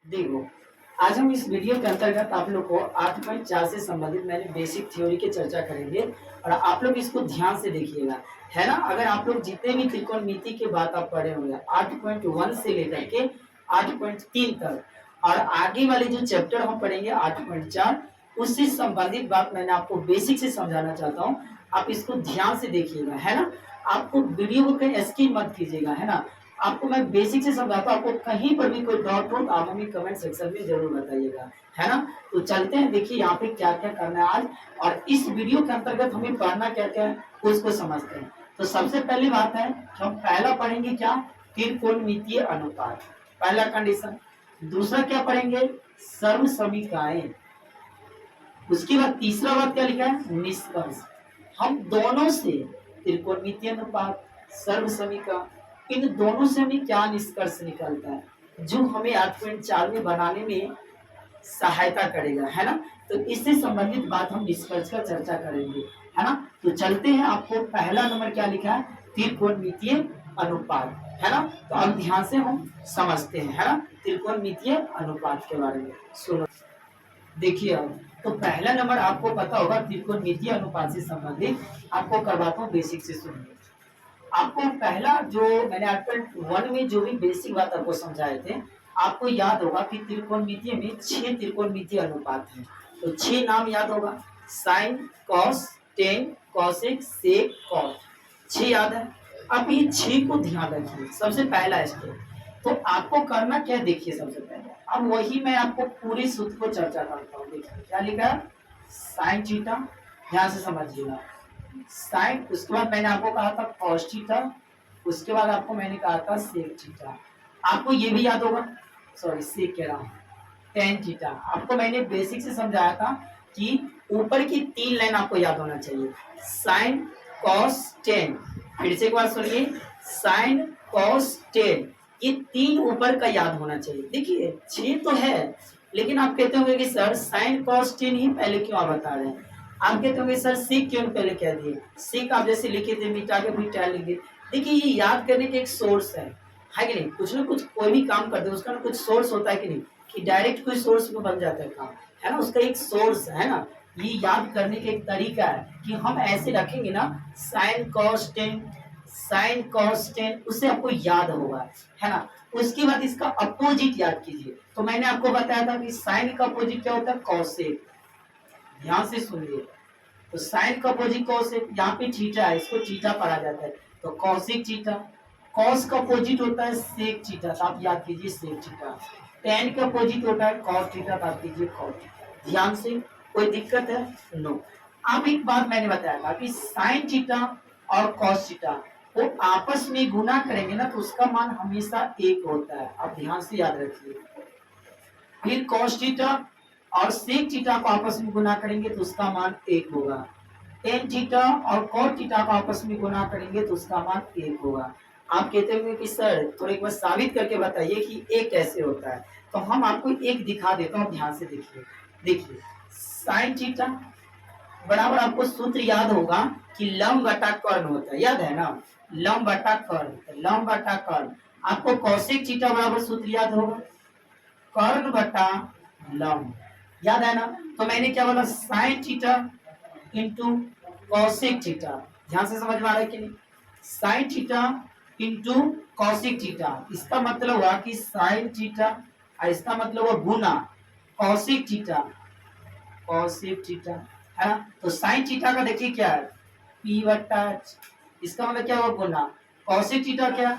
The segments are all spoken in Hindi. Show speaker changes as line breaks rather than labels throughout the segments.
देखो, आज हम इस वीडियो के अंतर्गत आप लोग को 8.4 से संबंधित मैंने बेसिक थ्योरी की चर्चा करेंगे और आप लोग इसको ध्यान से देखिएगा, है ना। अगर आप लोग जितने भी त्रिकोणमिति की बात आप पढ़े होंगे 8.1 से लेकर के 8.3 तक और आगे वाले जो चैप्टर हम पढ़ेंगे 8.4 उससे संबंधित बात मैंने आपको बेसिक से समझाना चाहता हूँ। आप इसको ध्यान से देखिएगा, है ना। आपको वीडियो को कहीं स्किप मत कीजिएगा, है ना। आपको मैं बेसिक से समझाता हूँ, आपको कहीं पर भी कोई डाउट हो तो आप हमें कमेंट सेक्शन में जरूर बताइएगा, है ना। तो चलते हैं, देखिए यहाँ पे क्या क्या करना है आज और इस वीडियो के अंतर्गत हमें पढ़ना क्या क्या है उसको समझते हैं। तो सबसे पहली बात है हम पहला पढ़ेंगे क्या, त्रिकोणमितीय अनुपात, पहला कंडीशन। दूसरा क्या पढ़ेंगे, सर्व समीकरण। उसके बाद तीसरा बात क्या लिखा है, निष्कर्ष। हम दोनों से त्रिकोणमितीय अनुपात, सर्व समीकरण, इन दोनों से हमें क्या निष्कर्ष निकलता है जो हमें 8.4 में बनाने में सहायता करेगा, है ना। तो इससे संबंधित बात हम निष्कर्ष का चर्चा करेंगे, है ना। तो चलते हैं, आपको पहला नंबर क्या लिखा है, त्रिकोणमितीय अनुपात, है ना। तो अब ध्यान से हम समझते हैं, है ना, त्रिकोणमितीय अनुपात के बारे में। सुनो, देखिए अब तो पहला नंबर आपको पता होगा त्रिकोणमितीय अनुपात से संबंधित, आपको करवाता हूँ बेसिक से। सुनिए, आपको पहला जो मैंने 8.1 में जो भी बेसिक बात आपको समझाए थे, आपको याद होगा कि त्रिकोणमितीय में 6 त्रिकोणमितीय अनुपात हैं। तो 6 नाम याद होगा, साइन, कॉस, टेन, कॉसेक, सेक, कॉट, 6 याद है। अब ये 6 को ध्यान रखिए, सबसे पहला स्टेप। तो आपको करना क्या है, देखिए सबसे पहले अब वही मैं आपको पूरी सूत्र को चर्चा करता हूँ। देखिए क्या लिखा है, साइन थीटा, ध्यान से समझिएगा, साइन। उसके बाद मैंने आपको कहा था कॉस थीटा, उसके बाद आपको मैंने कहा था सेक थीटा। आपको ये भी याद होगा, सॉरी सेक कह रहा हूँ, टेन थीटा। आपको मैंने बेसिक से समझाया था कि ऊपर की 3 लाइन आपको याद होना चाहिए, साइन, कॉस, टेन। फिर से एक बार सुनिए, साइन, कॉस, टेन, ये 3 ऊपर का याद होना चाहिए। देखिए 6 तो है, लेकिन आप कहते होंगे कि सर साइन कॉस टेन ही पहले क्यों आप बता रहे हैं। आप कहते होंगे सर सीक क्यों पहले कह दिए, सीक आप जैसे लिखे थे मिटा के फिर टैन लिख दिए। देखिए ये याद करने के एक सोर्स है कि नहीं। कुछ ना कुछ कोई भी काम करते हैं उसका ना कुछ सोर्स होता है कि नहीं, कि डायरेक्ट कोई सोर्स में बन जाता है काम, है ना। उसका एक सोर्स है ना। ये याद करने का एक तरीका है कि हम ऐसे रखेंगे ना, sine cos tan, sine cos tan, उससे आपको याद होगा, है ना। उसके बाद इसका अपोजिट याद कीजिए। तो मैंने आपको बताया था कि साइन का अपोजिट क्या होता है, कॉसेक। ध्यान से सुनिए, तो साइन का अपोजिट कॉसेक, यहाँ पे थीटा है, इसको थीटा पढ़ा जाता है, तो कॉसेक थीटा। कॉस का अपोजिट होता है सेक थीटा, तो आप याद कीजिए सेक थीटा। टेन का अपोजिट होता है कॉस थीटा, तो आप कीजिए कॉस थीटा। ध्यान से, कोई दिक्कत है, नो। अब एक बात मैंने बताया था कि साइन थीटा और कॉस थीटा वो आपस में गुना करेंगे ना, तो उसका मान हमेशा 1 होता है। आप ध्यान से याद रखिए। फिर कॉस थीटा और सेक थीटा को आपस में गुना करेंगे तो उसका मान 1 होगा। टेन थीटा और कॉट थीटा को आपस में गुना करेंगे तो उसका मान 1 होगा। आप कहते होंगे कि सर थोड़ा एक बार साबित करके बताइए कि 1 कैसे होता है। तो हम आपको एक दिखा देता हूँ, ध्यान से देखिए। देखिए साइन थीटा बराबर, आपको सूत्र याद होगा कि लंब बटा कर्ण होता है, याद है ना, लंब बटा कर्ण, लंब बटा कर्ण। आपको कौशिक थीटा बराबर सूत्र याद होगा, कर्ण बटा लंब, याद है ना। तो मैंने क्या बोला, sine theta into Kaushik theta. ध्यान से समझ में आ रहा है कि नहीं, sine theta into Kaushik theta, इसका मतलब हुआ कि साइन थीटा और इसका मतलब हुआ गुना कौशिक थीटा, कौशिक थीटा, है ना। तो साइन थीटा का देखिए क्या है, पी बटा एच, इसका मतलब क्या हुआ गुना, कौशिक थीटा क्या,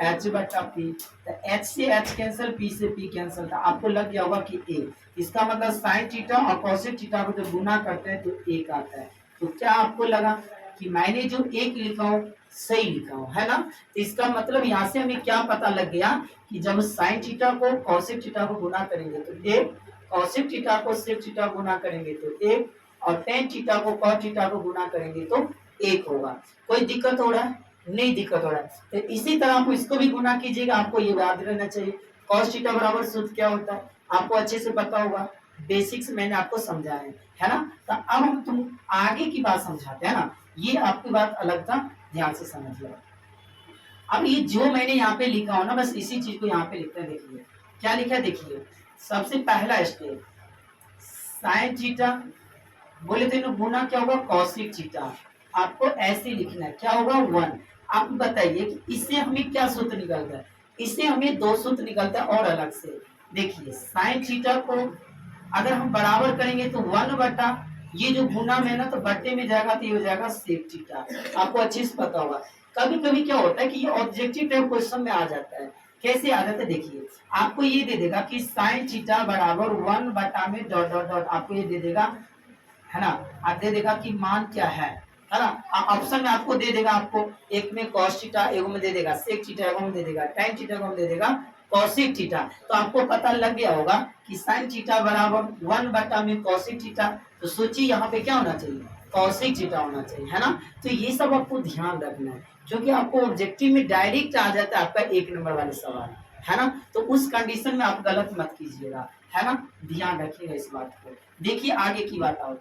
एच बटा पी। तो एच से एच कैंसिल, पी से पी कैंसिल, था आपको लग गया होगा कि ए। इसका मतलब साइन थीटा और कौशिक थीटा को जब गुना करते हैं तो एक आता है। तो क्या आपको लगा कि मैंने जो एक लिखा हूँ सही लिखा हूँ, है ना। तो इसका मतलब यहाँ से हमें क्या पता लग गया कि जब साइन थीटा को कौशिक थीटा को गुना करेंगे तो एक, कौशिक थीटा को सेक थीटा गुना करेंगे तो एक, और टेन थीटा को कॉट थीटा को गुना करेंगे तो 1 होगा। कोई दिक्कत हो रहा है, नहीं दिक्कत हो रहा है। तो इसी तरह आप इसको भी गुना कीजिएगा, आपको ये याद रहना चाहिए कॉस थीटा बराबर सूत्र क्या होता है, आपको अच्छे से पता होगा, बेसिक्स मैंने आपको समझाया है ना। तो अब हम तुम आगे की बात समझाते हैं ना, ये आपकी बात अलग था, ध्यान से समझिए। अब ये जो मैंने यहाँ पे लिखा हो ना, बस इसी चीज को यहाँ पे लिखते हैं, देखिए क्या लिखा है देखिए, सबसे पहला स्टेप साइन थीटा, बोले तो इन्हें गुना क्या होगा कॉसिक थीटा, आपको ऐसे लिखना है क्या होगा 1। आप बताइए कि इससे हमें क्या सूत्र निकलता है, इससे हमें दो सूत्र निकलता है और अलग से। देखिए साइन थीटा को अगर हम बराबर करेंगे तो 1 बटा ये जो गुना में ना तो बट्टे में जाएगा तो ये हो जाएगा सेक थीटा। आपको अच्छे से पता होगा कभी कभी क्या होता है कि ये ऑब्जेक्टिव टाइप क्वेश्चन में आ जाता है। कैसे आ जाता है देखिए, आपको ये दे देगा कि साइन थीटा बराबर 1 बटा में डॉट डॉट डॉट, आपको ये दे देगा है ना, आप दे देगा कि मान क्या है ना। ऑप्शन में आपको दे देगा, आपको एक में cos थीटा, एक में दे देगा sec थीटा, एक में दे देगा tan थीटा, एक में दे देगा cosec थीटा। तो आपको पता लग गया होगा कि sin थीटा बराबर 1 बटा में cosec थीटा, तो सोचिए यहाँ पे क्या होना चाहिए cosec थीटा होना चाहिए, है ना। तो ये सब आपको ध्यान रखना है क्योंकि आपको ऑब्जेक्टिव में डायरेक्ट आ जाता है आपका 1 नंबर वाले सवाल, है ना। तो उस कंडीशन में आप गलत मत कीजिएगा, है ना, ध्यान रखिएगा इस बात को। देखिए आगे की बात आओ,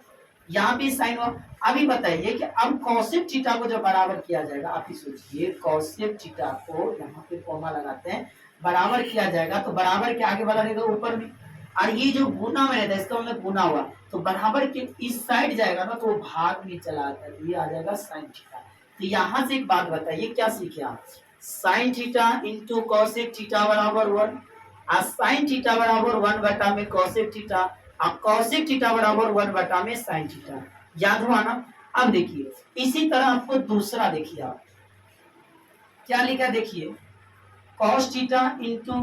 यहाँ पे साइन हुआ। अभी बताइए कि अब कॉसेक थीटा को जब बराबर किया जाएगा, आप ही सोचिए कॉसेक थीटा को यहाँ पे कॉमा लगाते हैं, बराबर किया जाएगा तो बराबर के आगे वाला रहेगा ऊपर में, और ये जो गुना में रहता है इसका मतलब गुना हुआ, तो बराबर के इस साइड जाएगा ना तो वो भाग में चला आता है, ये आ जाएगा साइन थीटा। तो यहाँ से एक बात बताइए क्या सीखे आप, sine theta into cosec theta बराबर 1, और साइन थीटा बराबर 1 बटा में कॉसेक थीटा, अब कॉसेक थीटा बराबर 1 बटा में साइन थीटा, याद हुआ ना। अब देखिए इसी तरह आपको दूसरा देखिए, आप क्या लिखा देखिए cos theta into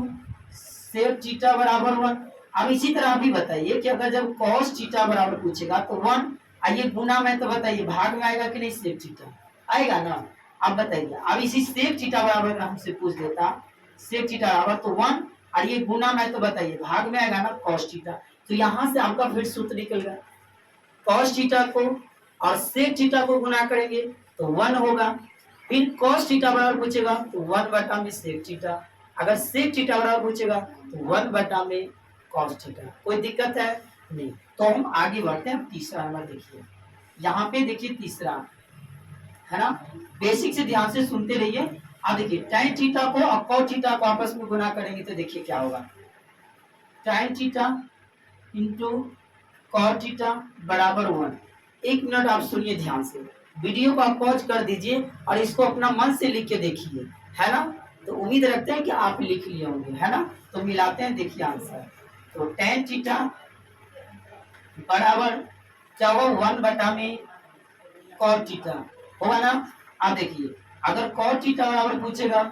sec theta बराबर 1। अब इसी तरह अभी बताइए कि अगर जब cos थीटा बराबर पूछेगा तो 1, आइए गुना में तो बताइए भाग में आएगा कि नहीं सेक थीटा आएगा ना। अब बताइए अब इसी सेक थीटा बराबर का हमसे पूछ देता सेक थीटा बराबर तो 1, और ये गुना में तो बताइए भाग में आएगा ना cos थीटा। तो यहाँ से आपका फिर सूत्र निकल गया, cos थीटा को और sec थीटा को गुना करेंगे तो 1 होगा, फिर cos थीटा बराबर पूछेगा तो 1 बटा में sec थीटा, अगर sec थीटा बराबर पूछेगा तो 1 बटा में cos थीटा। कोई दिक्कत है नहीं। तो हम आगे बढ़ते हैं, तीसरा नंबर देखिए, यहाँ पे देखिए तीसरा, है ना, बेसिक से ध्यान से सुनते रहिए। अब देखिए tan थीटा को और cos थीटा को आपस में गुना करेंगे तो देखिए क्या होगा, tan theta into cos theta बराबर 1। एक मिनट आप सुनिए ध्यान से, वीडियो को आप पॉज कर दीजिए और इसको अपना मन से लिख के देखिए, है ना। तो उम्मीद रखते हैं कि आप लिख लिए होंगे, है ना। तो मिलाते हैं, देखिए आंसर, तो tan थीटा बराबर क्या होगा 1 बटा में cos थीटा होगा ना। आप देखिए अगर cos थीटा बराबर पूछेगा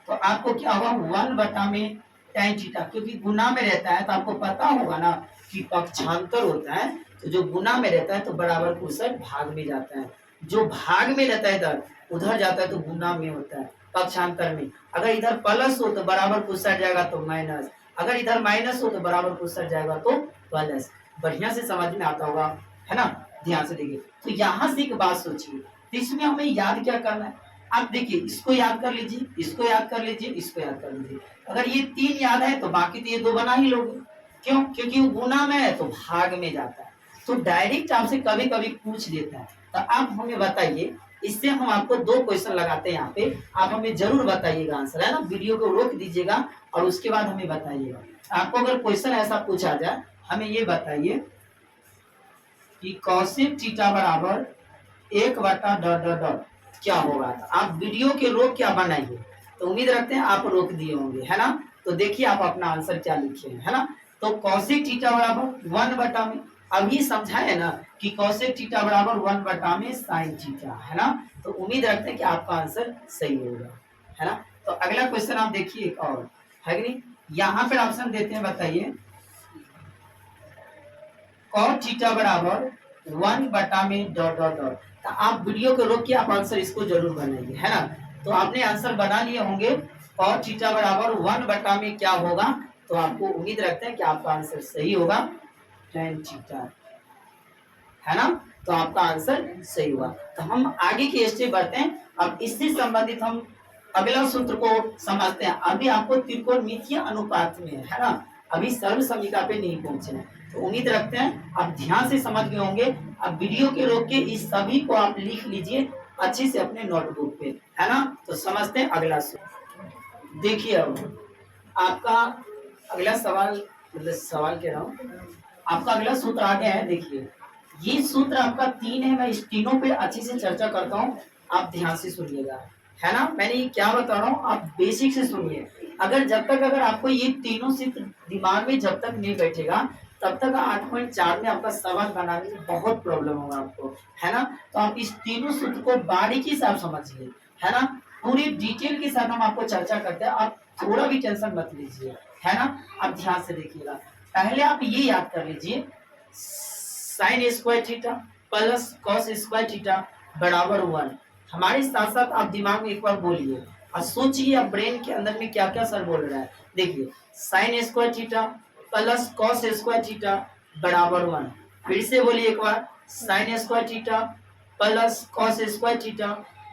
तो आपको क्या होगा 1 बटा में tan थीटा, क्योंकि गुना में रहता है तो आपको पता होगा ना कि पक्षांतर होता है, तो जो गुना में रहता है तो बराबर को उस भाग में जाता है, जो भाग में रहता है इधर उधर जाता है तो गुना में होता है पक्षांतर में। अगर इधर प्लस हो तो बराबर को उस जाएगा तो माइनस, अगर इधर माइनस हो तो बराबर को उस जाएगा तो प्लस। बढ़िया से समझ में आता होगा, है ना, ध्यान से देखिए। तो यहाँ से एक बात सोचिए, तो इसमें हमें याद क्या करना है, आप देखिए इसको याद कर लीजिए, इसको याद कर लीजिए, इसको याद कर लीजिए। अगर ये 3 याद है तो बाकी तो ये 2 बना ही लोगे, क्यों, क्योंकि वो गुना में है तो भाग में जाता है, तो डायरेक्ट आपसे कभी कभी पूछ देता है। तो आप हमें बताइए, इससे हम आपको 2 क्वेश्चन लगाते हैं यहाँ पे, आप हमें जरूर बताइएगा आंसर, है ना, वीडियो को रोक दीजिएगा और उसके बाद हमें बताइएगा। आपको अगर क्वेश्चन ऐसा पूछा जाए, हमें ये बताइए कि कॉसेक थीटा बराबर 1 बटा डॉट डॉट डॉट क्या होगा। आप वीडियो के रोक क्या बनाइए, तो उम्मीद रखते हैं आप रोक दिए होंगे, है ना। तो देखिए आप अपना आंसर क्या लिखे हैं, है ना। तो कॉसेक थीटा बराबर 1 बटा में, अब ये समझाए ना कि कॉसेक थीटा बराबर 1 बटा में साइन थीटा, है ना। तो उम्मीद रखते हैं कि आपका आंसर सही होगा, है ना। तो अगला क्वेश्चन आप देखिए, एक और है कि नहीं, यहाँ पर ऑप्शन देते हैं, बताइए cos थीटा बराबर 1 बटा में डॉट डॉट डॉट। तो आप वीडियो को रोक के आप आंसर इसको जरूर बनाइए, है ना। तो आपने आंसर बना लिए होंगे, cos थीटा बराबर 1 बटा में क्या होगा, तो आपको उम्मीद रखते हैं कि आपका आंसर सही होगा tan थीटा, है ना। तो आपका आंसर सही हुआ। तो हम आगे की स्टेप बढ़ते हैं, अब इससे संबंधित हम अगला सूत्र को समझते हैं। अभी आपको त्रिकोणमितीय अनुपात में, है ना, अभी सर्व समीकरण पे नहीं पहुंचे हैं। तो उम्मीद रखते हैं आप ध्यान से समझ गए होंगे। अब वीडियो के रोक के इस सभी को आप लिख लीजिए अच्छे से अपने नोटबुक पे, है ना। तो समझते हैं अगला सूत्र। देखिए अब आपका अगला सवाल, मतलब सवाल कह रहा हूँ, आपका अगला सूत्र आ गया है। देखिए ये सूत्र आपका 3 है, मैं इस तीनों पे अच्छे से चर्चा करता हूँ, आप ध्यान से सुनिएगा, है ना। मैंने ये क्या बता रहा हूँ, आप बेसिक से सुनिए। अगर जब तक अगर आपको ये तीनों सूत्र दिमाग में जब तक नहीं बैठेगा, तब तक 8.4 में आपका सवाल बनाने में बहुत प्रॉब्लम होगा आपको, है ना। तो आप इस तीनों सूत्र को बारीकी से आप समझिए, है ना। पूरी डिटेल के साथ हम आपको चर्चा करते हैं, आप थोड़ा भी टेंशन मत लीजिए, है ना। आप ध्यान से देखिएगा। पहले आप ये याद कर लीजिए, sign square theta plus cos square theta बराबर 1। हमारे साथ साथ आप दिमाग में एक बार बोलिए और सोचिए आप ब्रेन के अंदर में क्या क्या सर बोल रहा है। देखिए sine square theta plus cos square theta बराबर 1। फिर से बोलिए एक बार, sine square theta plus cos square theta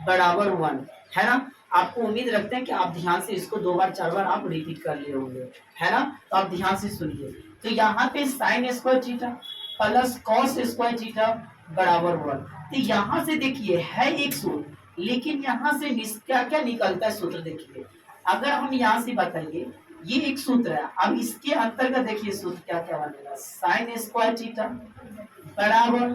बराबर 1, है ना। आपको उम्मीद रखते हैं कि आप ध्यान से इसको 2 बार 4 बार आप रिपीट कर लिए होंगे, है ना। तो आप ध्यान से सुनिए। तो यहाँ पे sign square theta plus cos square theta बराबर 1। तो यहाँ से देखिए है एक सूत्र, लेकिन यहाँ से क्या क्या निकलता है सूत्र देखिए। अगर हम यहाँ से बताइए ये एक सूत्र है, अब इसके अंतर्गत देखिए सूत्र क्या क्या बनेगा, साइन स्क्वायर थीटा बराबर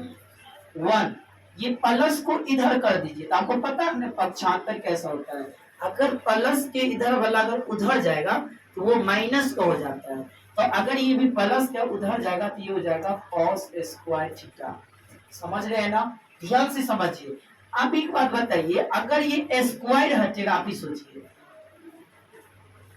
1। ये प्लस को इधर कर दीजिए, तो आपको पता है पक्षांतर कैसा होता है। अगर प्लस के इधर वाला अगर उधर जाएगा तो वो माइनस का हो जाता है। तो अगर ये भी प्लस का उधर जाएगा तो ये हो जाएगा कॉस स्क्वायर थीटा। समझ रहे हैं ना, ध्यान से समझिए। आप एक बात बताइए, अगर ये स्क्वायर हटेगा, आप ही सोचिए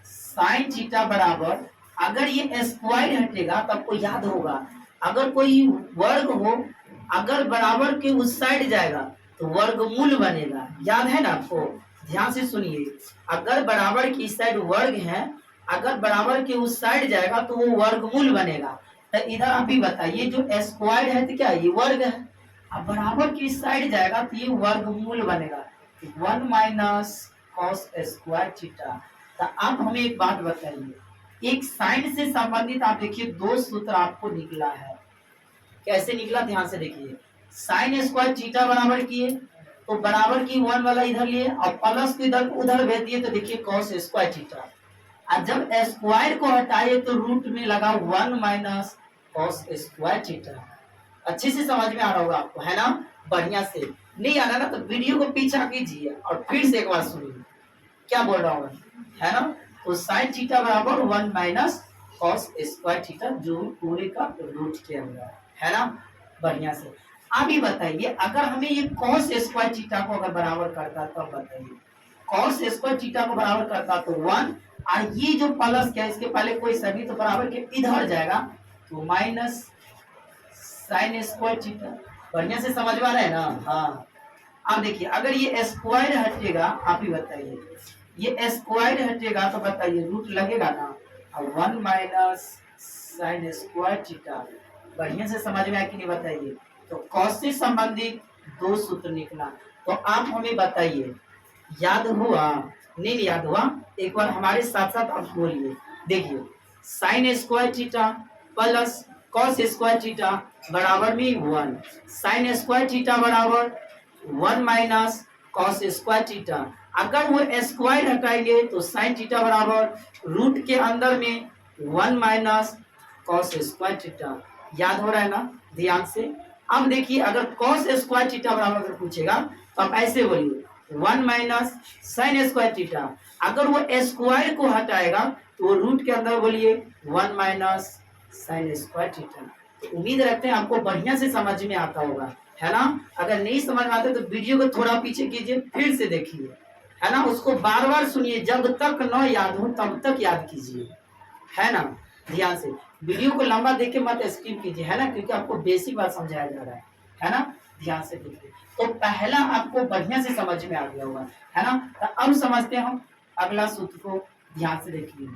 साइन थीटा बराबर, अगर ये स्क्वायर हटेगा तो आपको याद होगा, अगर कोई वर्ग हो अगर बराबर के उस साइड जाएगा तो वर्गमूल बनेगा, याद है ना आपको। ध्यान से सुनिए, अगर बराबर की साइड वर्ग है, अगर बराबर के उस साइड जाएगा तो वो वर्गमूल बनेगा। तो इधर आप ही बताइए, जो स्क्वायर है तो क्या ये वर्ग है, अब बराबर की साइड जाएगा तो ये वर्गमूल बनेगा, 1 माइनस कॉस स्क्वायर थीटा। तो आप हमें एक बात बताइए, एक साइन से संबंधित आप देखिए 2 सूत्र आपको निकला है, कैसे निकला ध्यान से देखिए। साइन स्क्वायर थीटा बराबर किए तो बराबर की 1 वाला इधर लिए और प्लस को इधर उधर भेज दिए, तो देखिए कॉस स्क्वायर थीटा। और जब स्क्वायर को हटाए तो रूट में लगा 1 माइनस कॉस स्क्वायर थीटा। अच्छे से समझ में आ रहा होगा आपको, है ना। बढ़िया से नहीं आ रहा ना तो वीडियो को पीछा कीजिए और फिर से एक बार सुनिए क्या बोल रहा हूँ, है ना। तो साइन थीटा बराबर 1 माइनस कॉस स्क्वायर थीटा, जो पूरे का रूट के अंदर, है ना। बढ़िया से अभी बताइए, अगर हमें ये कॉस स्क्वायर थीटा को अगर बराबर करता तब बताइए, कॉस स्क्वायर थीटा को बराबर करता तो 1, और ये जो प्लस क्या इसके पहले कोई सभी तो बराबर के इधर जाएगा तो माइनस साइन स्क्वायर थीटा। बढ़िया से समझ में आ रहा है ना। हाँ अब देखिए, अगर ये स्क्वायर हटेगा, आप ही बताइए, ये स्क्वायर हटेगा तो बताइए रूट लगेगा ना, अब 1 माइनस साइन स्क्वायर थीटा। बढ़िया से समझ में आया कि नहीं बताइए। तो कॉस से संबंधित 2 सूत्र निकला, तो आप हमें बताइए याद हुआ नहीं याद हुआ, एक बार हमारे साथ साथ आप बोलिए। देखिए sine square theta plus cos square theta बराबर में 1, साइन स्क्वायर थीटा बराबर 1 माइनस कॉस स्क्वायर थीटा। अगर वो स्क्वायर हटाएंगे तो साइन थीटा बराबर रूट के अंदर में 1 माइनस कॉस स्क्वायर थीटा। याद हो रहा है ना, ध्यान से। अब देखिए, अगर कॉस स्क्वायर थीटा बराबर अगर पूछेगा तो आप ऐसे बोलिए 1 माइनस साइन स्क्वायर थीटा। अगर वो स्क्वायर को हटाएगा तो वो रूट के अंदर बोलिए 1 माइनस साइन स्क्वायर थीटा। तो उम्मीद रखते हैं आपको बढ़िया से समझ में आता होगा, है ना। अगर नहीं समझ में आता तो वीडियो को थोड़ा पीछे कीजिए, फिर से देखिए, है ना। उसको बार बार सुनिए, जब तक न याद हो तब तक याद कीजिए, है ना। ध्यान से वीडियो को लंबा देख के मत स्किप कीजिए, है ना, क्योंकि आपको बेसिक बात समझाया जा रहा है ना। ध्यान से देखिए, तो पहला आपको बढ़िया से समझ में आ गया होगा, है ना। तो अब समझते हैं हम अगला सूत्र को, ध्यान से देखिए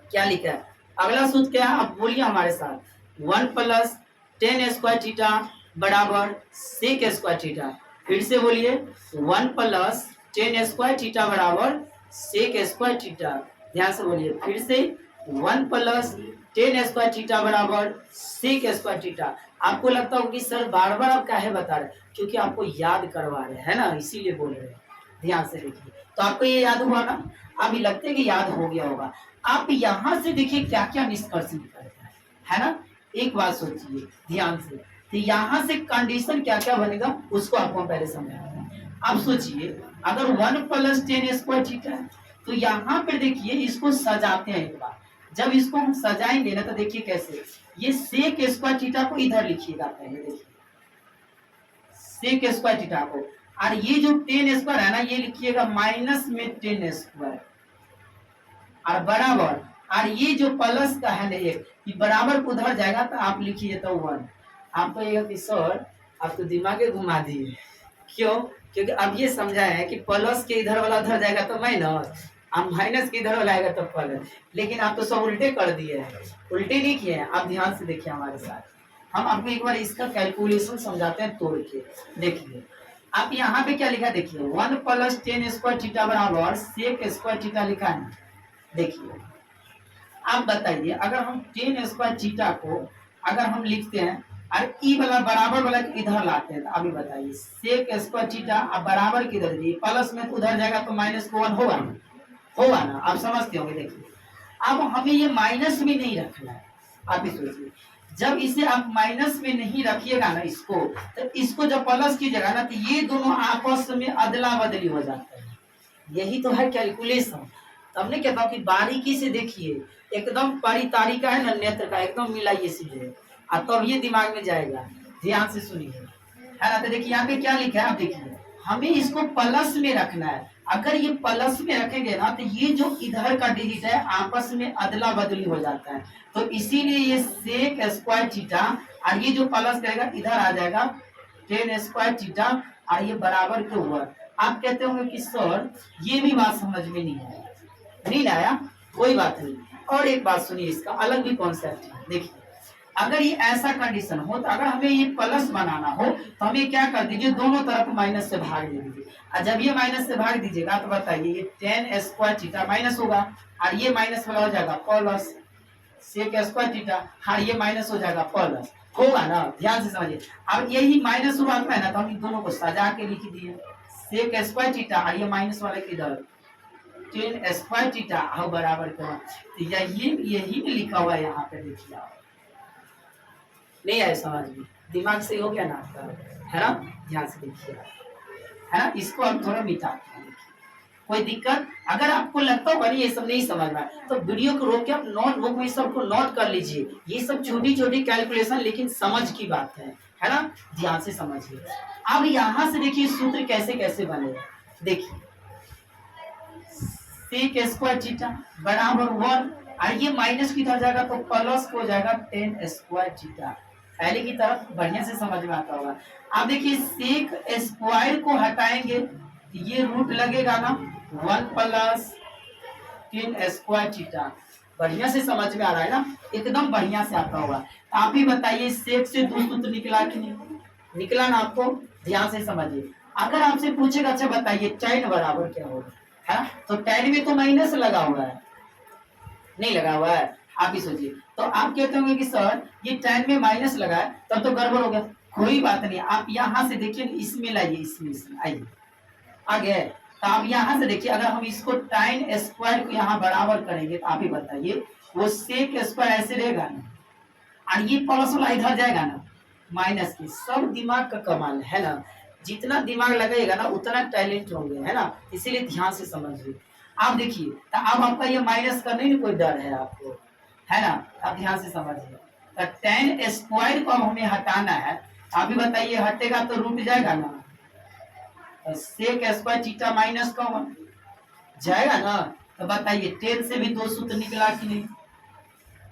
क्या लिखा है। अगला सूत्र क्या है, आप बोलिए हमारे साथ, 1 प्लस टेन स्क्वायर थीटा बराबर सेक स्क्वायर थीटा। फिर से बोलिए 1 प्लस टेन स्क्वायर थीटा बराबर सेक स्क्वायर थीटा। ध्यान से बोलिए फिर से, 1 प्लस टेन स्क्वायर थीटा बराबर सेक स्क्वायर थीटा। आपको लगता होगा कि सर बार बार आप काहे बता रहे, क्योंकि आपको याद करवा रहे हैं ना, इसीलिए बोल रहे हैं। ध्यान से देखिए, तो आपको ये याद हुआ ना। अब ये लगता है कि याद हो गया होगा। आप यहाँ से देखिए क्या क्या निष्कर्ष निकलता है ना। एक बात सोचिए ध्यान से, तो यहाँ से कंडीशन क्या क्या बनेगा उसको आपको हम पहले समझाते हैं। आप सोचिए अगर 1 + 10 स्क्वायर थीटा है, तो यहाँ पे देखिए इसको सजाते हैं एक बार। जब इसको हम सजाएंगे ना तो देखिए कैसे, ये सेक स्क्वायर थीटा को इधर लिखिएगा पहले, देखिए सेक स्क्वायर थीटा को, और ये जो 10 स्क्वायर है ना ये लिखिएगा माइनस में 10 स्क्वायर, और बराबर, और ये जो प्लस का है ना ये बराबर को उधर जाएगा तो आप लिखिए तो 1। आपको ये सर आप तो दिमाग घुमा दिए, क्यों? क्योंकि अब ये समझा है कि प्लस के इधर वाला उधर जाएगा तो माइनस, अब माइनस के इधर वाला आएगा तो प्लस, लेकिन आप तो सब उल्टे कर दिए हैं। उल्टे नहीं किए हैं, आप ध्यान से देखिए हमारे साथ, हम आपको एक बार इसका कैलकुलेशन समझाते हैं तोड़ के। देखिए आप यहाँ पे क्या लिखा, देखिए 1 + 10 स्क्वायर थीटा बराबर सेक स्क्वायर थीटा लिखा है। देखिए आप बताइए अगर हम 10 स्क्वायर थीटा को अगर हम लिखते हैं और ई वाला बराबर वाला इधर लाते हैं, तो अभी बताइए सेक स्क्वायर थीटा अब बराबर किधर दिए, प्लस में तो उधर जाएगा तो माइनस को 1 होगा ना, होगा ना, आप समझते होंगे। देखिए अब हमें ये माइनस में नहीं रखना है, आप ही सोचिए जब इसे आप माइनस में नहीं रखिएगा ना इसको, तो इसको जब प्लस कीजिएगा ना तो ये दोनों आपस में अदला बदली हो जाता है। यही तो है कैलकुलेशन। तब ने कहता हूँ कि बारीकी से देखिए, एकदम परितारी का है ना नेत्र का एकदम मिलाइए सीधे, तब ये दिमाग में जाएगा। ध्यान से सुनिए, है ना। तो देखिए यहाँ पे क्या लिखा है, आप देखिए हमें इसको प्लस में रखना है। अगर ये प्लस में रखेंगे ना तो ये जो इधर का डिजिट है आपस में अदला बदली हो जाता है, तो इसीलिए ये सेक स्क्वायर थीटा और ये जो प्लस करेगा इधर आ जाएगा 10 स्क्वायर थीटा और ये बराबर के ऊपर। आप कहते होंगे कि सर ये भी बात समझ में नहीं आया, कोई बात नहीं। और एक बात सुनिए, इसका अलग भी कॉन्सेप्ट है। देखिए अगर ये ऐसा कंडीशन हो तो अगर हमें ये प्लस बनाना हो तो हमें क्या कर दीजिए, दोनों तरफ माइनस से भाग दे दीजिए। और जब ये माइनस से भाग दीजिएगा तो बताइए ये 10 स्क्वायर थीटा माइनस होगा और ये माइनस वाला हो जाएगा प्लस सेक स्क्वायर थीटा, हाँ ये माइनस हो जाएगा प्लस, होगा ना। ध्यान से समझिए, अब यही माइनस हुआ है ना तो हम इन दोनों को सजा के लिख दिए, सेक स्क्वायर थीटा और ये माइनस वाले किधर 10 स्क्वायर थीटा और बराबर का, तो यही में लिखा हुआ है यहाँ पे। देखिए आप नहीं आए समझ में, दिमाग से हो गया ना आपका, है ना। ध्यान से देखिए, है ना। इसको हम थोड़ा मिटाते हैं, कोई दिक्कत अगर आपको लगता होगा ये सब नहीं समझ में तो वीडियो को रोक के आप नोटबुक में सबको नोट कर लीजिए। ये सब छोटी छोटी कैलकुलेशन लेकिन समझ की बात है ना। ध्यान से समझिए। अब यहाँ से देखिए सूत्र कैसे कैसे बनेगा। देखिए सेक स्क्वायर थीटा बराबर 1 और ये माइनस किधर जाएगा तो प्लस हो जाएगा 10 स्क्वायर थीटा। पहले की तरफ बढ़िया से समझ में आता होगा। आप देखिए सेक स्क्वायर को हटाएंगे ये रूट लगेगा ना 1 + 10 स्क्वायर थीटा। बढ़िया से समझ में आ रहा है ना, एकदम बढ़िया से आता होगा। आप ही बताइए सेक से 2 सूत्र निकला कि नहीं निकला ना आपको। ध्यान से समझिए, अगर आपसे पूछेगा अच्छा बताइए tan बराबर क्या होगा, है तो tan में तो माइनस लगा हुआ है, नहीं लगा हुआ है। आप ही सोचिए, तो आप कहते होंगे कि सर ये tan में माइनस लगा है तब तो गड़बड़ हो गया। कोई बात नहीं, आप यहाँ से देखिए इसमें लाइए, इसमें आइए आगे। तो आप यहाँ से देखिए अगर हम इसको tan स्क्वायर को यहाँ बराबर करेंगे तो आप ही बताइए वो सेक स्क्वायर ऐसे रहेगा ना और ये प्लस वाला इधर जाएगा ना माइनस की। सब दिमाग का कमाल है ना, जितना दिमाग लगाएगा ना उतना टैलेंट होंगे, है ना। इसीलिए ध्यान से समझिए। आप देखिए तो अब आपका ये माइनस करने में कोई डर है आपको, है ना। आप ध्यान से समझिए, तो tan स्क्वायर को हमें हटाना है। आप भी बताइए हटेगा तो रूट जाएगा ना, सेक स्क्वायर थीटा माइनस का जाएगा ना। तो बताइए 10 से भी 2 सूत्र निकला कि नहीं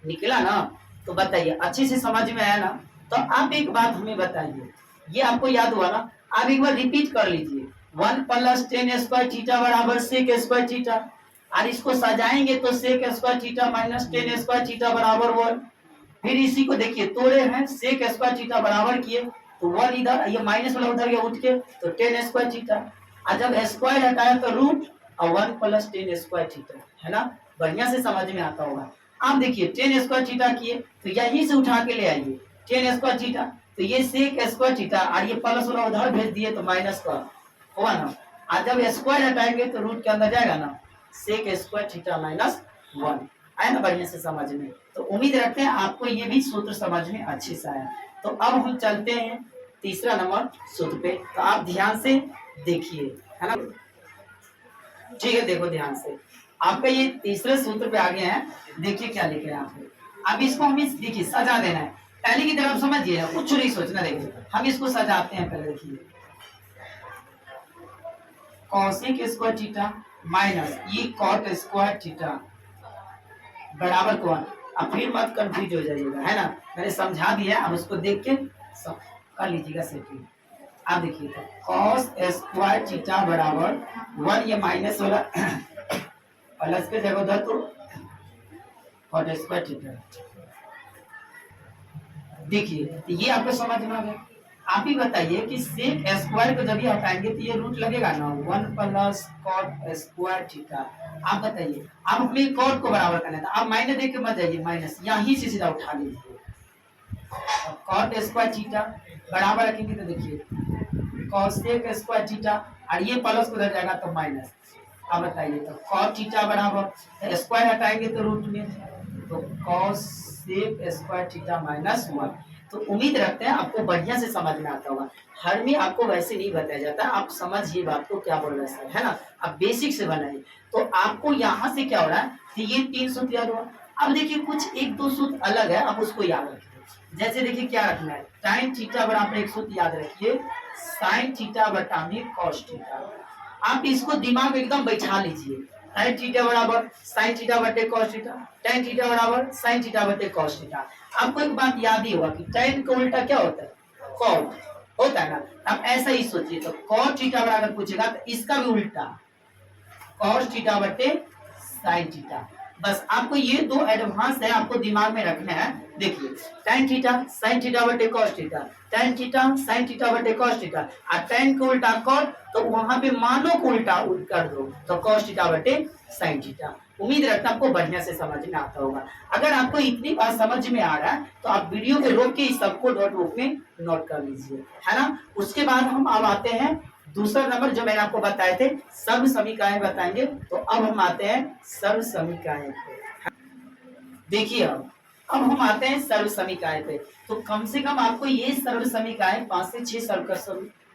निकला ना। तो बताइए अच्छे से समझ में आया ना। तो आप एक बात हमें बताइए, ये आपको याद हुआ ना, आप एक बार रिपीट कर लीजिए 1 + 10 स्क्वायर थीटा बराबर सेक स्क्वायर थीटा और इसको सजाएंगे तो sec square theta minus 10 square theta बराबर 1। फिर इसी को देखिए तोड़े हैं, सेक स्क्वायर थीटा बराबर किए तो 1 इधर, ये माइनस वाला उधर गया उठ के तो 10 स्क्वायर थीटा, और जब स्क्वायर हटाया तो रूट और 1 + 10 स्क्वायर थीटा, है ना। बढ़िया से समझ में आता होगा। आप देखिए 10 स्क्वायर थीटा किए तो यहीं से उठा के ले आइए 10 स्क्वायर थीटा, तो ये सेक स्क्वायर थीटा और ये प्लस वाला उधर भेज दिए तो माइनस का होगा ना। और जब स्क्वायर हटाएंगे तो रूट के अंदर जाएगा ना, सेक स्क्वायर थीटा माइनस 1। आया ना बढ़िया से समझ में? तो उम्मीद रखते हैं आपको ये भी सूत्र समझ में अच्छे से आया। तो अब हम चलते हैं तीसरा नंबर सूत्र पे, तो आप ध्यान से देखिए, है ना? ठीक है, देखो ध्यान से, आपका ये तीसरे सूत्र पे आ गए हैं। देखिए क्या लिखे हैं आप, अब इसको हमें देखिए सजा देना है। पहले की तरफ समझिए, कुछ नहीं सोचना। देखिए हम इसको सजाते हैं पहले। देखिए कॉसेक स्क्वायर थीटा माइनस ये कॉट स्क्वायर थीटा बराबर कौन। अब फिर मत कंफ्यूज हो जाइएगा, है ना? मैंने समझा दिया, अब उसको देख के कर लीजिएगा सेटिंग। आप देखिए कॉस स्क्वायर थीटा बराबर 1, ये माइनस वाला प्लस के जगह उधर तो कॉट स्क्वायर थीटा। देखिए ये आपको समझ में आ गया। आप ही बताइए कि सेक स्क्वायर को जब भी हटाएंगे तो ये रूट लगेगा ना, 1 प्लस कॉट स्क्वायर थीटा। आप बताइए, आप अपने कॉट को बराबर करना था, आप माइनस देख के मत जाइए, माइनस यहीं से सीधा उठा लीजिए। कॉट स्क्वायर थीटा बराबर रखेंगे तो देखिए कॉसेक स्क्वायर थीटा, और ये प्लस उधर जाएगा तो माइनस। अब बताइए तो कॉट थीटा बराबर स्क्वायर हटाएंगे तो रूट में, तो कॉसेक स्क्वायर थीटा माइनस 1। तो उम्मीद रखते हैं आपको बढ़िया से समझ में आता होगा। हर में आपको वैसे नहीं बताया जाता, आप समझिए बात को क्या बोल रहे हैं, है ना? आप बेसिक से बनाइए। तो आपको यहाँ से क्या हो रहा है कि ये 3 सूत्र याद हुआ। अब देखिए कुछ 1-2 सूत्र अलग है, आप उसको याद रखिए। जैसे देखिए क्या रखना है, टाइम थीटा बराबर एक सूत्र याद रखिए, साइन थीटा बटा में कॉस थीटा। आप इसको दिमाग में एकदम बैठा लीजिए। टाइम थीटा बराबर साइन थीटा बटे कॉस थीटा, tan थीटा बराबर साइन थीटा बटे कॉस थीटा। आपको एक बात याद ही होगा कि tan का उल्टा क्या होता है, कॉट होता है ना। आप ऐसा ही सोचिए, तो कॉस थीटा बराबर पूछेगा तो इसका भी उल्टा कॉस थीटा बटे साइन थीटा। बस आपको ये 2 एडवांस है, आपको दिमाग में रखना है। देखिए tan थीटा sin थीटा बटे cos theta, tan theta sin theta बटे cos थीटा, और tan को उल्टा cos, तो वहां पे मानो को उल्टा कर दो तो cos थीटा बटे sin थीटा। उम्मीद रखता आपको बढ़िया से समझ में आता होगा। अगर आपको इतनी बात समझ में आ रहा है तो आप वीडियो को रोक के इस सबको नोटबुक में नोट कर लीजिए, है ना? उसके बाद हम अब आते हैं दूसरा नंबर जो मैंने आपको बताए थे, सर्व समीकरण बताएंगे। तो अब हम आते हैं सर्व समीकरण पे। देखिए अब हम आते हैं सर्व समीकरण पे। तो कम से कम आपको ये सर्व समीकरण 5 से 6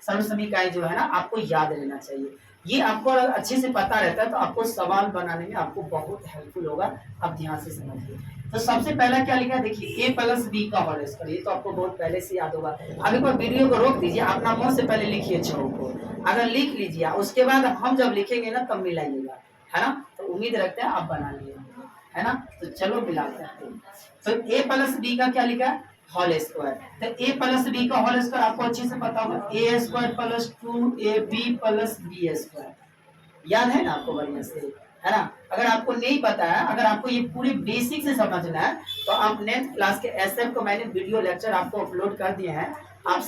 सर्व समीकरण जो है ना आपको याद रहना चाहिए। ये आपको अगर अच्छे से पता रहता है तो आपको सवाल बनाने में आपको बहुत हेल्पफुल होगा। आप ध्यान से समझिए। तो सबसे पहला क्या लिखा, देखिए a प्लस बी का होल स्क्वायर, ये तो आपको बहुत पहले से याद होगा। अब एक बार वीडियो को रोक दीजिए, अपना मुंह से पहले लिखिए छो को, अगर लिख लीजिए उसके बाद हम जब लिखेंगे ना तब मिलाइएगा, है ना? तो उम्मीद रखते हैं आप बना लिए, है ना? तो चलो मिलाते हैं। तो a प्लस बी का क्या लिखा है, होल स्क्वायर। तो a प्लस बी का होल स्क्वायर आपको अच्छे से पता होगा, a square plus 2ab plus b square. याद है ना आपको बढ़िया से, है ना? अगर आपको नहीं पता है, अगर आपको ये पूरी बेसिक से समझना है तो आप 9th क्लास के एसएफ को मैंने वीडियो लेक्चर आपको अपलोड कर दिए हैं, आप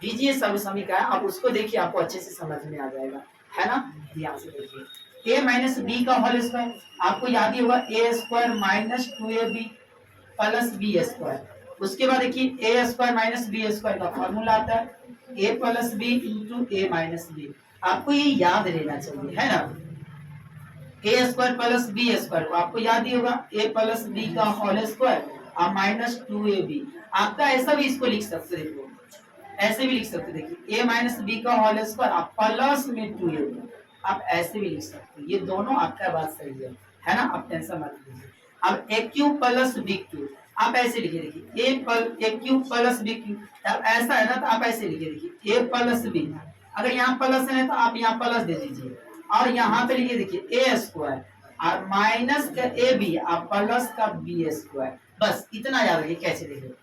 दीजिए सर्व समीकरण, आप उसको देखिए, आपको अच्छे से समझ में आ जाएगा, है ना? ध्यान से देखिए a माइनस बी का होल स्क्वायर आपको याद ही होगा, a square minus 2ab plus b square. उसके बाद देखिए a square minus b square का फॉर्मूला आता है a plus b into a minus b. आपको ये याद रहना चाहिए, है ना? a square plus b square को आपको याद ही होगा, a प्लस बी का होल स्क्वायर और माइनस 2ab। आपका ऐसा भी इसको लिख सकते हैं, देखो ऐसे भी लिख सकते, देखिए a माइनस बी का होल स्क्वायर आप प्लस में 2ab, आप ऐसे भी लिख सकते हैं। ये दोनों आपका बात सही है ना? आप टेंशन मत लीजिए। अब a cube plus b cube आप ऐसे लिखिए, देखिए a cube plus b cube, अब ऐसा है ना तो आप ऐसे लिखिए, देखिए a प्लस बी, अगर यहाँ प्लस है तो आप यहाँ प्लस दे दीजिए, और यहाँ पे लिखिए देखिए a स्क्वायर और माइनस का ए बी और प्लस का बी स्क्वायर। बस इतना याद रखिए कैसे लिखे।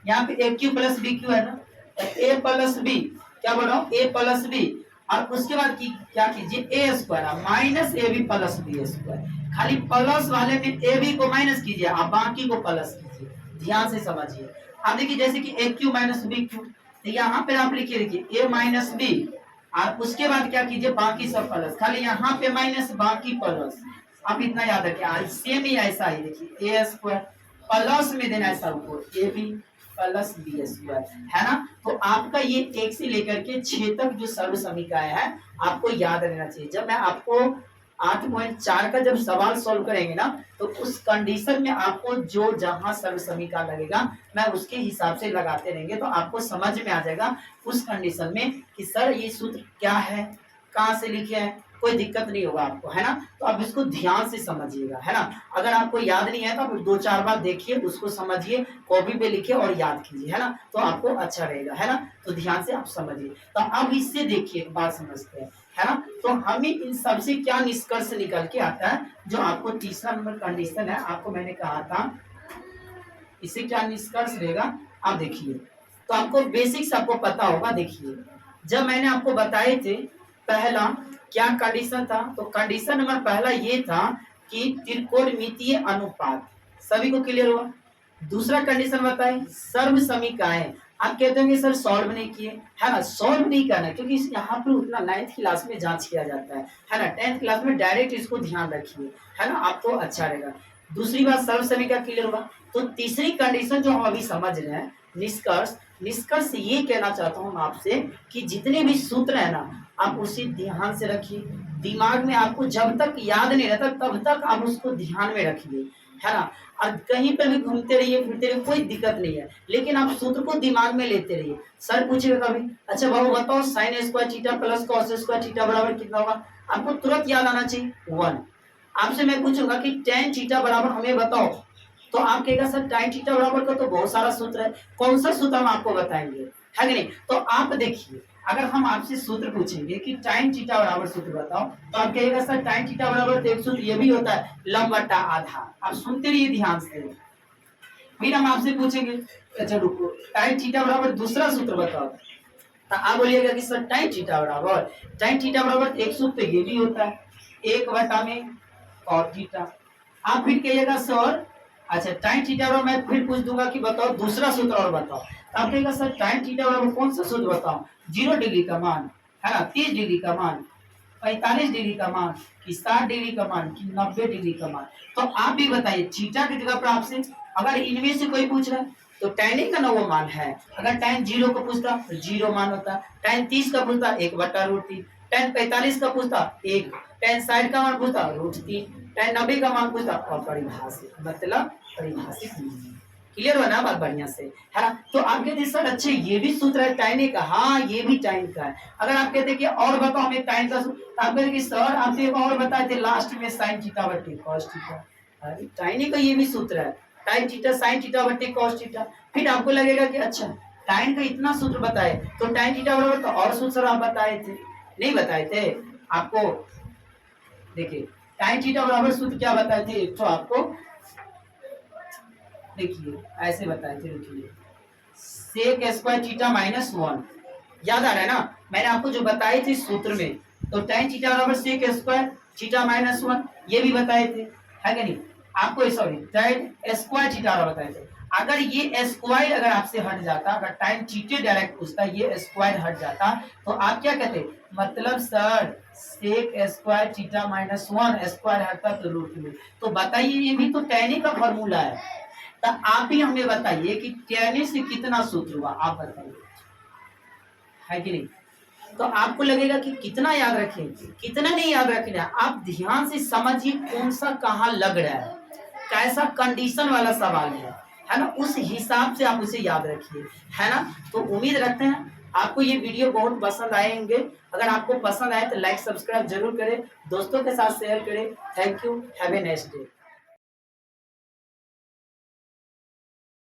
यहाँ पे a cube plus b cube है ना, a प्लस बी, क्या बोल रहा हूँ, a प्लस बी, और उसके बाद क्या कीजिए a square minus a b plus b square. खाली प्लस वाले में ए बी को माइनस कीजिए, आप बाकी को प्लस कीजिए। ध्यान से समझिए। आप देखिए जैसे कि a cube minus b cube, तो यहाँ पे आप लिखिए, देखिए a माइनस बी, और उसके बाद क्या कीजिए, बाकी सब प्लस, खाली यहाँ पे माइनस बाकी प्लस। आप इतना याद रखिए। सेम ही ऐसा ही देखिए a स्क्वायर प्लस में देना है सबको a b plus b square, है ना? तो आपका ये 1 से लेकर के 6 तक जो सर्व समीकरण है आपको याद रहना चाहिए। जब मैं आपको 8.4 का जब सवाल सॉल्व करेंगे ना, तो उस कंडीशन में आपको जो जहां सर्व समीकरण लगेगा मैं उसके हिसाब से लगाते रहेंगे, तो आपको समझ में आ जाएगा उस कंडीशन में कि सर ये सूत्र क्या है, कहाँ से लिखे हैं, कोई दिक्कत नहीं होगा आपको, है ना। तो आप इसको ध्यान से समझिएगा, है ना। अगर आपको याद नहीं है तो आप 2-4 बार देखिए, उसको समझिए, कॉपी पे लिखिए और याद कीजिए, है ना, तो आपको अच्छा रहेगा, है ना। तो ध्यान से आप समझिए। तो अब इससे देखिए एक बात समझते हैं, है ना। तो हमें इन सबसे क्या निष्कर्ष निकल के आता है, जो आपको तीसरा नंबर कंडीशन है, आपको मैंने कहा था इससे क्या निष्कर्ष रहेगा, आप देखिए। तो आपको बेसिक्स आपको पता होगा। देखिए जब मैंने आपको बताए थे पहला क्या कंडीशन था, तो कंडीशन नंबर पहला ये था कि त्रिकोणमितीय अनुपात, सभी को क्लियर हुआ। दूसरा कंडीशन बताए सर्व समीकरण। आप कहते होंगे सर सॉल्व नहीं किए, है ना। सॉल्व नहीं करना क्योंकि यहाँ पर उतना 9th क्लास में जांच किया जाता है ना। 10th क्लास में डायरेक्ट इसको ध्यान रखिए, है ना, आपको अच्छा रहेगा। दूसरी बात सर्व समीकरण क्लियर हुआ। तो तीसरी कंडीशन जो हम अभी समझ रहे हैं, निष्कर्ष। निष्कर्ष ये कहना चाहता हूँ आपसे कि जितने भी सूत्र है ना, आप उसे ध्यान से रखिए, दिमाग में आपको जब तक याद नहीं रहता तब तक आप उसको ध्यान में रखिए, है ना। और कहीं पर भी घूमते रहिए फिरते रहिए, कोई दिक्कत नहीं है, लेकिन आप सूत्र को दिमाग में लेते रहिए। सर पूछेगा कभी, अच्छा बाबू बताओ sign square theta plus cos square theta बराबर कितना होगा, आपको तुरंत याद आना चाहिए 1। आपसे मैं पूछूंगा कि टेन थीटा बराबर हमें बताओ, तो आप कहेगा सर टाइन थीटा बराबर का तो बहुत सारा सूत्र है, कौन सा सूत्र हम आपको बताएंगे, है कि नहीं। तो आप देखिए, अगर हम आपसे सूत्र पूछेंगे कि टाइन थीटा बराबर सूत्र बताओ, तो आप कहेगा सर टाइन थीटा बराबर तो एक सूत्र ये भी होता है लंब बटा आधा। आप सुनते रहिए ध्यान से। फिर हम आपसे पूछेंगे, अच्छा रुको, टाइन थीटा बराबर दूसरा सूत्र बताओ, तो आप बोलिएगा कि सर टाइन थीटा बराबर एक सूत्र ये भी होता है 1 में कॉट थीटा। आप फिर कहिएगा सर, अच्छा टाइन थीटा बराबर, मैं फिर पूछ दूंगा कि बताओ दूसरा सूत्र और बताओ, तो आप कहेगा सर टाइन थीटा बराबर कौन सा सूत्र बताओ, 0 डिग्री का मान, है ना, 30 डिग्री का मान, 45 डिग्री का मान, कि 60 डिग्री का मान, कि 90 डिग्री का मान। तो आप भी बताइए थीटा की जगह पर आपसे अगर इनमें से कोई पूछ रहा है तो tan का ना वो मान है। अगर tan 0 को पूछता तो 0 मान होता, tan 30 का पूछता 1/√3, tan 45 का पूछता 1, tan 60 का मान पूछता √3, tan 90 का मान पूछता अपरिभाषित, मतलब परिभाषित नहीं। क्लियर हो ना बात बढ़िया से, है ना। तो आप कहते सर अच्छे ये भी सूत्र है टाइन का, हाँ ये भी टाइन का है। अगर आप कहते कि और बताओ हमें टाइन का सूत्र, तो आप कहते कि सर आप एक और बताए थे लास्ट में sin थीटा बटे cos थीटा, अरे टाइन का ये भी सूत्र है टाइन थीटा sin थीटा बटे cos थीटा। फिर आपको लगेगा कि अच्छा टाइन का इतना सूत्र बताए तो टाइन थीटा बराबर तो और सूत्र आप बताए थे, नहीं बताए थे आपको। देखिए टाइन थीटा बराबर सूत्र क्या बताए थे, तो आपको देखिए ऐसे बताए थे, देखिए सेक स्क्वायर थीटा -1, याद आ रहा है ना, मैंने आपको जो बताए थे सूत्र में। तो tan थीटा बराबर सेक स्क्वायर थीटा -1 ये भी बताए थे, है कि नहीं। आपको सॉरी tan स्क्वायर थीटा बराबर बताए थे। अगर ये स्क्वायर अगर आपसे हट जाता, अगर tan थीटा डायरेक्ट पूछता, ये स्क्वायर हट जाता, तो आप क्या कहते, मतलब sir sec square theta -1 square हटता तो √2। तो बताइए ये भी तो tan का फॉर्मूला है। तो आप ही हमें बताइए कि tan से कितना सूत्र हुआ, आप बताइए, है कि नहीं। तो आपको लगेगा कि कितना याद रखें, कितना नहीं याद रखना है, आप ध्यान से समझिए कौन सा कहाँ लग रहा है, कैसा कंडीशन वाला सवाल है ना, उस हिसाब से आप उसे याद रखिए, है ना। तो उम्मीद रखते हैं आपको ये वीडियो बहुत पसंद आएंगे। अगर आपको पसंद आए तो लाइक सब्सक्राइब जरूर करें, दोस्तों के साथ शेयर करें। Thank you, have a nice day.